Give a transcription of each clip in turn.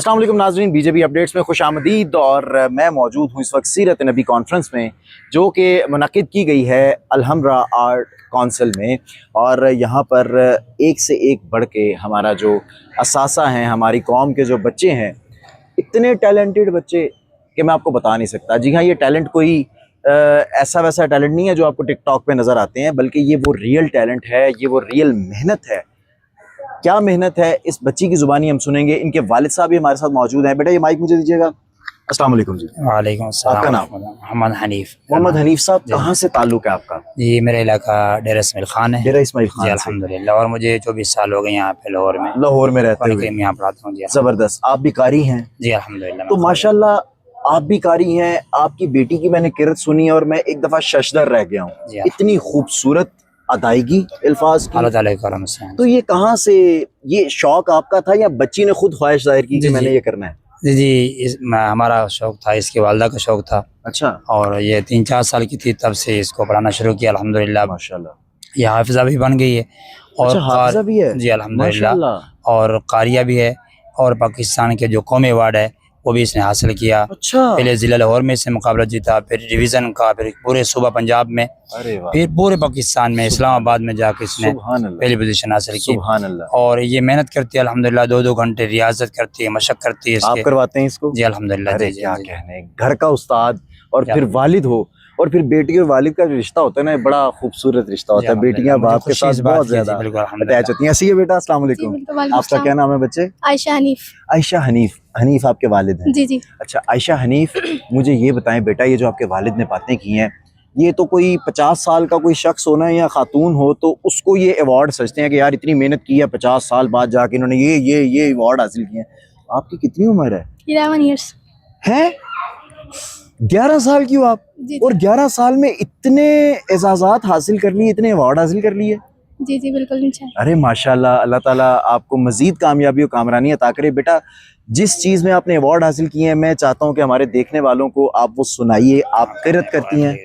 अस्सलाम वालेकुम नाज़रीन, बीजेपी अपडेट्स में खुश आमदीद। और मैं मौजूद हूँ इस वक्त सीरत नबी कॉन्फ्रेंस में, जो कि मुनक़िद की गई है अलहम्रा आर्ट काउंसिल में। और यहाँ पर एक से एक बढ़ के हमारा जो असासा हैं, हमारी कौम के जो बच्चे हैं, इतने टैलेंटेड बच्चे कि मैं आपको बता नहीं सकता। जी हाँ, ये टैलेंट कोई ऐसा वैसा टैलेंट नहीं है जो आपको टिकटॉक पे नज़र आते हैं, बल्कि ये वो रियल टैलेंट है, ये वो रियल मेहनत है। क्या मेहनत है, इस बच्ची की ज़ुबानी हम सुनेंगे। इनके वालिद साहब भी हमारे साथ मौजूद हैं। बेटा, ये माइक मुझे दीजिएगा। अस्सलाम वालेकुम जी। वालेकुम अस्सलाम। आपका नाम? मोहम्मद हनीफ। मोहम्मद हनीफ साहब, कहाँ से ताल्लुक़ है आपका? जी, मेरा इलाका डेरा इस्माइल खान है। डेरा इस्माइल खान जी से। अल्हम्दुलिल्लाह। और मुझे 24 साल हो गए यहाँ पे लाहौर में। लाहौर में रहते हुए यहाँ पढ़ाता हूँ। जी ज़बरदस्त। आप भी कारी हैं? जी अल्हम्दुलिल्लाह। तो माशाल्लाह आप भी कारी हैं। आपकी बेटी की मैंने किरत सुनी और मैं एक दफ़ा शशदर रह गया हूँ। इतनी खूबसूरत अदायगी अल्फाज की। अल्लाह ताला के करम से। तो ये कहाँ से, ये शौक आपका था या बच्ची ने खुद ख्वाहिश जाहिर की कि मैंने ये करना है? जी हमारा शौक था, इसकी वालदा का शौक था। अच्छा। और ये 3-4 साल की थी तब से इसको पढ़ाना शुरू किया अल्हम्दुलिल्लाह। माशाल्लाह। ये हाफिज़ा भी बन गई है। और अच्छा, हाफिज़ा भी है? जी अल्हम्दुलिल्लाह। और कारिया भी है। और पाकिस्तान के जो कौमी अवार्ड है वो भी इसने हासिल किया। अच्छा। पहले ज़िला लाहौर में इसने मुकाबला जीता, फिर डिवीज़न का, फिर पूरे सूबा पंजाब में, अरे वाह। फिर पूरे पाकिस्तान में इस्लामाबाद में जाके इसने पहली पोजीशन हासिल की। सुभान अल्लाह। और ये मेहनत करती है अल्हम्दुलिल्लाह, 2-2 घंटे रियाजत करती है, मशक करती है इसके। आप करवाते हैं इसको? जी अल्हम्दुलिल्लाह। अरे क्या कहने, घर का उस्ताद और फिर वालिद हो, और फिर बेटी और वालिद का जो रिश्ता होता है ना, बड़ा खूबसूरत रिश्ता होता है। बेटियां बाप के साथ बहुत ज्यादा अटैच होती हैं। ऐसी है बेटा। अस्सलाम वालेकुम। आपका क्या नाम है बच्चे? आयशा हनीफ। आयशा हनीफ। हनीफ आपके वालिद हैं? जी जी। अच्छा आयशा हनीफ, मुझे ये बताएं बेटा, ये जो आपके वालिद ने बातें की हैं, ये तो कोई 50 साल का कोई शख्स होना या खातून हो तो उसको ये अवार्ड सजते हैं कि यार इतनी मेहनत की है, 50 साल बाद जाके इन्होंने ये अवार्ड हासिल किए हैं। आपकी कितनी उम्र है? 11 ईयर्स है। 11 साल की हो आप? और 11 साल में इतने एजाज़ात हासिल कर लिए, इतने अवार्ड हासिल कर लिए? जी जी बिल्कुल इंशाल्लाह। अरे माशाल्लाह, अल्लाह ताला आपको मजीद कामयाबी और कामरानी अता करे। बेटा, जिस चीज़ में आपने अवार्ड हासिल किए हैं, मैं चाहता हूँ कि हमारे देखने वालों को आप वो सुनाइए। आप किरत करती हैं?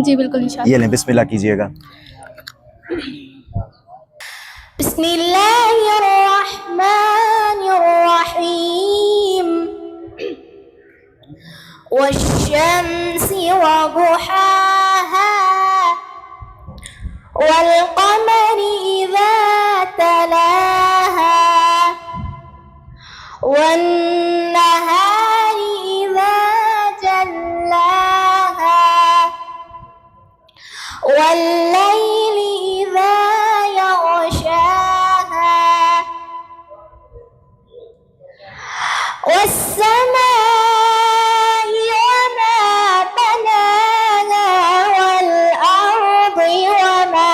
जी बिल्कुल इंशाल्लाह। ये लें, बिस्मिल्लाह कीजिएगा। बिस्मिल्लाहिर्रहमानिर्रहीम। वश्शम्सि वदुहाहा वल्क़मरि इज़ा तलाहा वन्नहारि इज़ा जल्लाहा वल्लैलि इज़ा यग़शाहा वस्समाइ वमा बनाहा वल्अर्दि वमा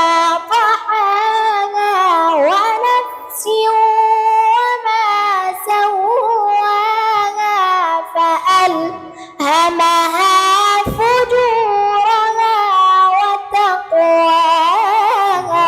तहाहा वनफ्सिन वमा सव्वाहा फअल्हमहा फुजूरहा वतक़वाहा।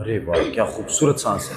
अरे वाह, क्या खूबसूरत सांस है.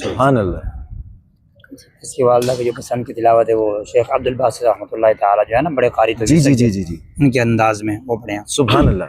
सुभान अल्लाह. इसकी वालदा की जो पसंद की तिलावत है वो शेख अब्दुल बासित रहमतुल्लाह ताला जो है ना, बड़े कारी तो जी जी जी जी जी उनके अंदाज में वो पढ़े हैं. सुभान अल्लाह.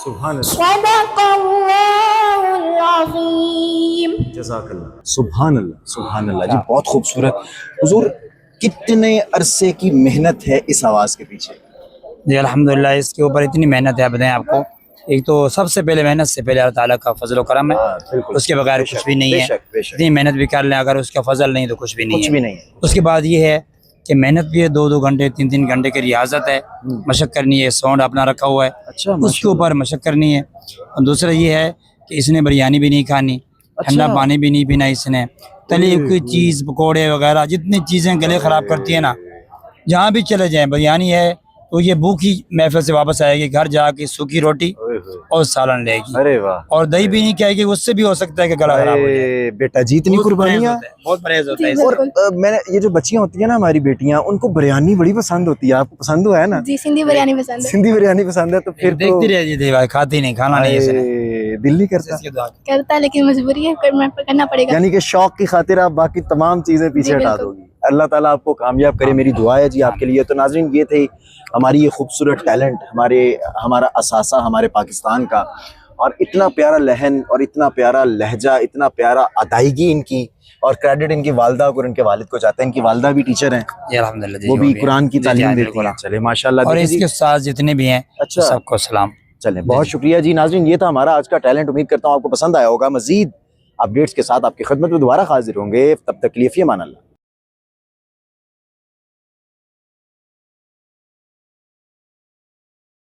सुभान अल्लाह, सदक़ल्लाहुल अज़ीम। जज़ाकल्लाह, सुभान अल्लाह, सुभान अल्लाह जी, बहुत खूबसूरत। हुजूर, कितने अरसे की मेहनत है इस आवाज़ के पीछे? जी अल्हम्दुलिल्लाह, इसके ऊपर इतनी मेहनत है, बताएं आपको। एक तो सबसे पहले मेहनत से पहले अल्लाह ताला का फजल व करम है, बिल्कुल, उसके बगैर कुछ भी नहीं है। बेशक, बेशक, इतनी मेहनत भी कर लें, अगर उसका फजल नहीं तो कुछ भी नहीं कुछ है। भी नहीं है। उसके बाद ये है कि मेहनत भी है, 2-2 घंटे 3-3 घंटे की रियाजत है, मशक करनी है, साउंड अपना रखा हुआ है, अच्छा, उसके ऊपर मशक करनी है। और दूसरा ये है कि इसने बिरयानी भी नहीं खानी, ठंडा पानी भी नहीं पीना इसने, तली हुई चीज़, पकौड़े वगैरह जितनी चीज़ें गले ख़राब करती है ना, जहाँ भी चले जाएं बिरयानी है तो ये भूखी महफिल से वापस आएगी, घर जाके सूखी रोटी और सालन लेगी, अरे वाह, और दही भी नहीं खाएगी, उससे भी हो सकता है कि गला खराब हो जाए। अरे बेटा जी, इतनी कुर्बानियाँ। बहुत परहेज होता है जी, इससे। और मैंने ये जो बच्चियां होती है ना, हमारी बेटियां, उनको बिरयानी बड़ी पसंद होती है। आपको पसंद हुआ है ना? जी सिंधी बिरयानी पसंद है। सिंधी बिरयानी पसंद है तो फिर देखती रह थी भाई, खाती नहीं, खाना नहीं इसने। दिल नहीं करता। इसके दुआ करता है लेकिन मजबूरी है, करना पड़ेगा। यानी कि शौक की खातिर आप बाकी तमाम चीजें पीछे जी, हटा बिल्कुल। दोगी। अल्लाह ताला आपको कामयाब करे, मेरी दुआ है जी आपके लिए। तो नाज़रीन, ये थे हमारी ये खूबसूरत टैलेंट, हमारा असासा हमारे पाकिस्तान का, और इतना प्यारा लहन और इतना प्यारा लहजा, इतना प्यारा अदायगी इनकी, और क्रेडिट इनकी वालदा को और इनके वालिद को जाता है। इनकी वालदा भी टीचर हैं, जी अल्हम्दुलिल्लाह जी, वो भी है। कुरान की जी, तालीम जी, देती बिल्कुल। हैं। चले माशाल्लाह। और देखिए जी, इसके उस्ताद जितने भी हैं, अच्छा, सबको सलाम। चलें, बहुत शुक्रिया जी। नाज़रीन, ये था हमारा आज का टैलेंट। उम्मीद करता हूँ आपको पसंद आया होगा। मजीद अपडेट्स के साथ आपकी खिदमत में दोबारा हाजिर होंगे। तब तक के लिए फ़ी अमान अल्लाह।